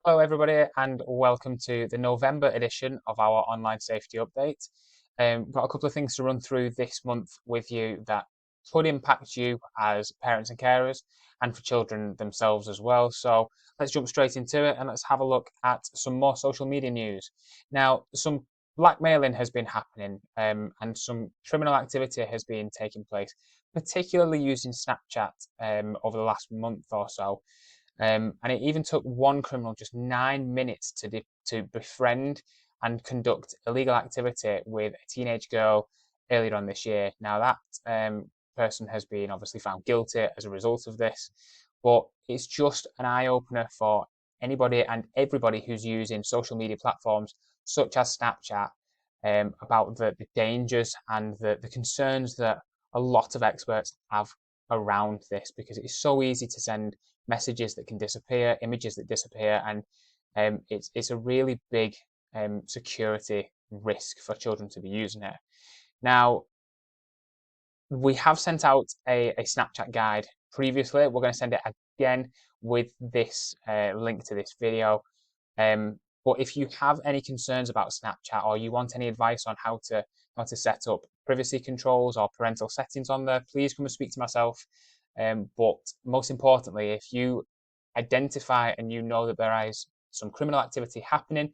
Hello, everybody, and welcome to the November edition of our online safety update. We've got a couple of things to run through this month with you that could impact you as parents and carers and for children themselves as well. So let's jump straight into it and let's have a look at some more social media news. Now, some blackmailing has been happening and some criminal activity has been taking place, particularly using Snapchat over the last month or so. And it even took one criminal just 9 minutes to befriend and conduct illegal activity with a teenage girl earlier on this year. Now, that person has been obviously found guilty as a result of this, but it's just an eye opener for anybody and everybody who's using social media platforms such as Snapchat about the dangers and the concerns that a lot of experts have around this, because it's so easy to send messages that can disappear, images that disappear, and it's a really big security risk for children to be using it. Now, we have sent out a Snapchat guide previously. We're going to send it again with this link to this video. But if you have any concerns about Snapchat or you want any advice on how to set up privacy controls or parental settings on there, please come and speak to myself. But most importantly, if you identify and you know that there is some criminal activity happening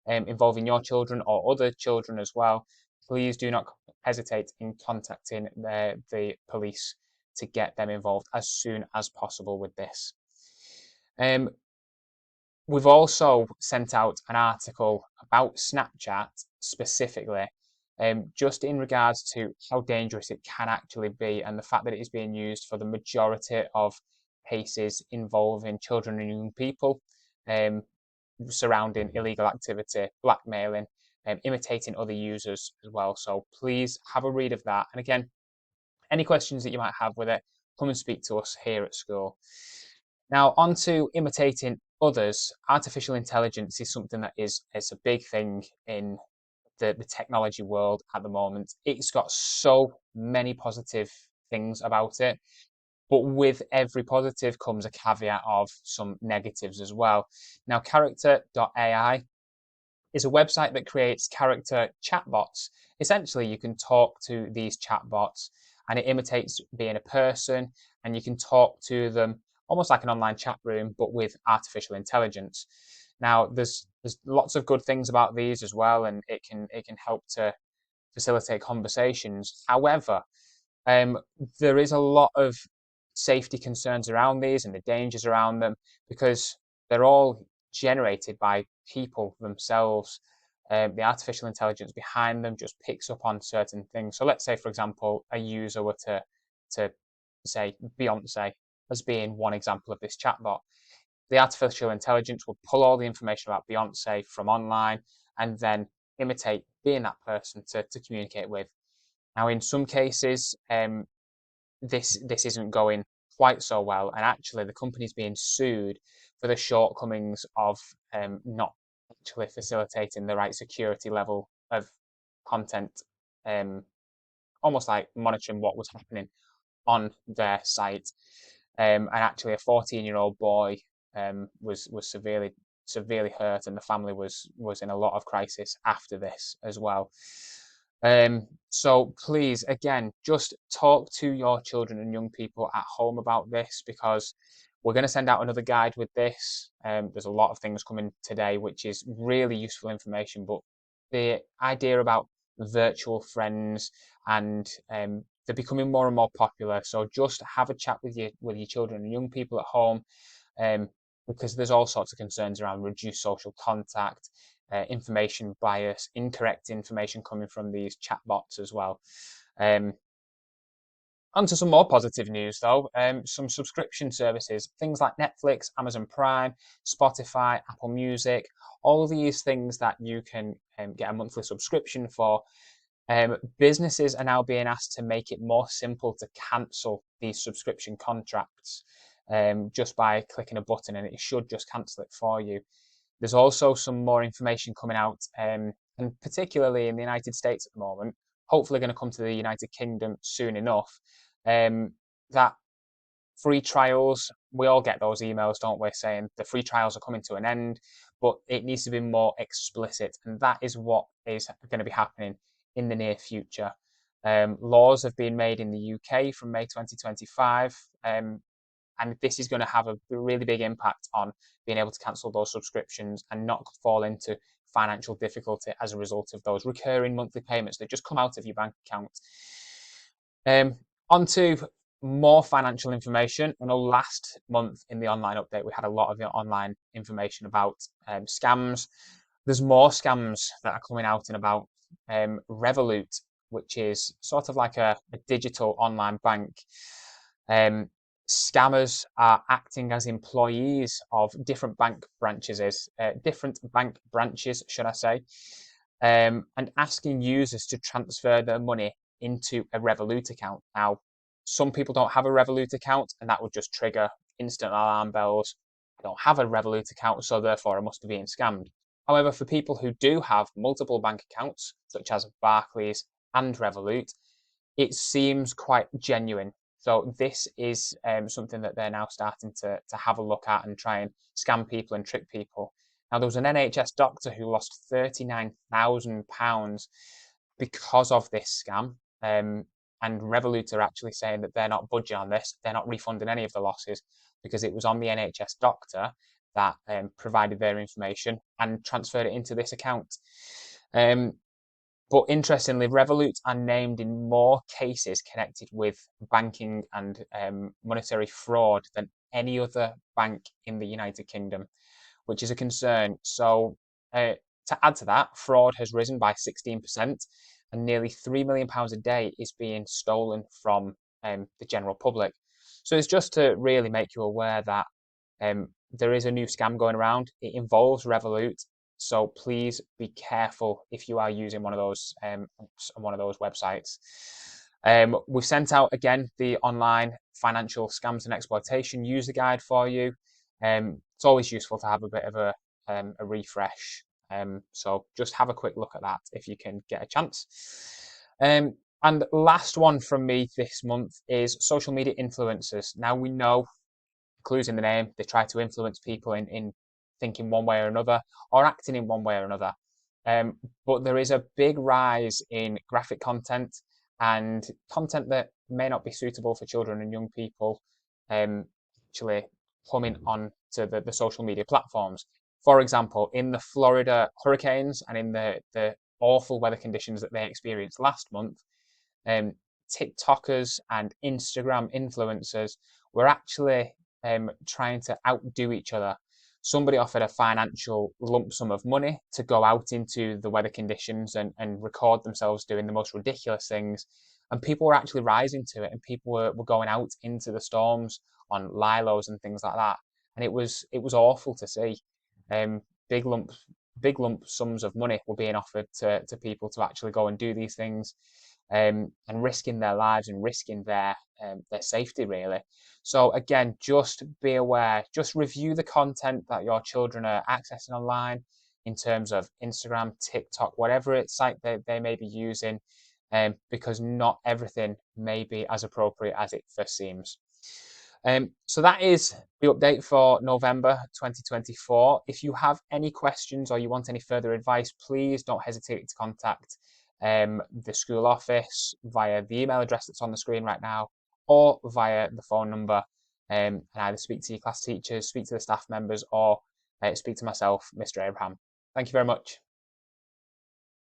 involving your children or other children as well, please do not hesitate in contacting the police to get them involved as soon as possible with this. We've also sent out an article about Snapchat specifically, just in regards to how dangerous it can actually be and the fact that it is being used for the majority of cases involving children and young people, surrounding illegal activity, blackmailing, imitating other users as well. So please have a read of that. And again, any questions that you might have with it, come and speak to us here at school. Now, on to imitating others. Artificial intelligence is something that is a big thing in the technology world at the moment. It's got so many positive things about it, but with every positive comes a caveat of some negatives as well. Now, Character.ai is a website that creates character chatbots. Essentially, you can talk to these chatbots and it imitates being a person, and you can talk to them almost like an online chat room, but with artificial intelligence. Now, there's lots of good things about these as well, and it can help to facilitate conversations. However, there is a lot of safety concerns around these and the dangers around them, because they're all generated by people themselves. The artificial intelligence behind them just picks up on certain things. So let's say, for example, a user were to say Beyonce as being one example of this chatbot. The artificial intelligence will pull all the information about Beyonce from online and then imitate being that person to communicate with. Now, in some cases, this isn't going quite so well, and actually the company's being sued for the shortcomings of not actually facilitating the right security level of content, almost like monitoring what was happening on their site. And actually, a 14-year-old boy was severely hurt, and the family was in a lot of crisis after this as well. So please, again, just talk to your children and young people at home about this, because we're going to send out another guide with this. There's a lot of things coming today, which is really useful information, but the idea about virtual friends and they're becoming more and more popular. So just have a chat with your children and young people at home, because there's all sorts of concerns around reduced social contact, information bias, incorrect information coming from these chatbots as well. Onto some more positive news though, some subscription services, things like Netflix, Amazon Prime, Spotify, Apple Music, all of these things that you can get a monthly subscription for. Businesses are now being asked to make it more simple to cancel these subscription contracts just by clicking a button, and it should just cancel it for you. There's also some more information coming out, and particularly in the United States at the moment, hopefully going to come to the United Kingdom soon enough, that free trials, we all get those emails, don't we, saying the free trials are coming to an end, but it needs to be more explicit, and that is what is going to be happening in the near future. Laws have been made in the UK from May 2025, and this is going to have a really big impact on being able to cancel those subscriptions and not fall into financial difficulty as a result of those recurring monthly payments that just come out of your bank account. On to more financial information. I know last month in the online update, we had a lot of online information about scams. There's more scams that are coming out and about. Revolut, which is sort of like a digital online bank. Scammers are acting as employees of different bank branches, should I say, and asking users to transfer their money into a Revolut account. Now, some people don't have a Revolut account, and that would just trigger instant alarm bells. I don't have a Revolut account, so therefore I must be being scammed. However, for people who do have multiple bank accounts, such as Barclays and Revolut, it seems quite genuine. So this is something that they're now starting to have a look at and try and scam people and trick people. Now, there was an NHS doctor who lost £39,000 because of this scam. And Revolut are actually saying that they're not budging on this. They're not refunding any of the losses because it was on the NHS doctor that provided their information and transferred it into this account. But interestingly, Revolut are named in more cases connected with banking and monetary fraud than any other bank in the United Kingdom, which is a concern. So to add to that, fraud has risen by 16%, and nearly £3 million a day is being stolen from the general public. So it's just to really make you aware that there is a new scam going around. It involves Revolut, so please be careful if you are using one of those websites. We've sent out again the online financial scams and exploitation user guide for you. It's always useful to have a bit of a refresh. So just have a quick look at that if you can get a chance. And last one from me this month is social media influencers. Now we know, clues in the name, they try to influence people in thinking one way or another or acting in one way or another. But there is a big rise in graphic content and content that may not be suitable for children and young people actually coming on to the social media platforms. For example, in the Florida hurricanes and in the awful weather conditions that they experienced last month, TikTokers and Instagram influencers were actually trying to outdo each other. Somebody offered a financial lump sum of money to go out into the weather conditions and record themselves doing the most ridiculous things. And people were actually rising to it, and people were going out into the storms on lilos and things like that. And it was awful to see. Big lump sums of money were being offered to people to actually go and do these things, and risking their lives and risking their safety, really. So again, just be aware, just review the content that your children are accessing online in terms of Instagram, TikTok, whatever site they may be using, because not everything may be as appropriate as it first seems. So that is the update for November 2024. If you have any questions or you want any further advice, please don't hesitate to contact the school office via the email address that's on the screen right now, or via the phone number, and either speak to your class teachers, speak to the staff members, or speak to myself, Mr. Abraham. Thank you very much.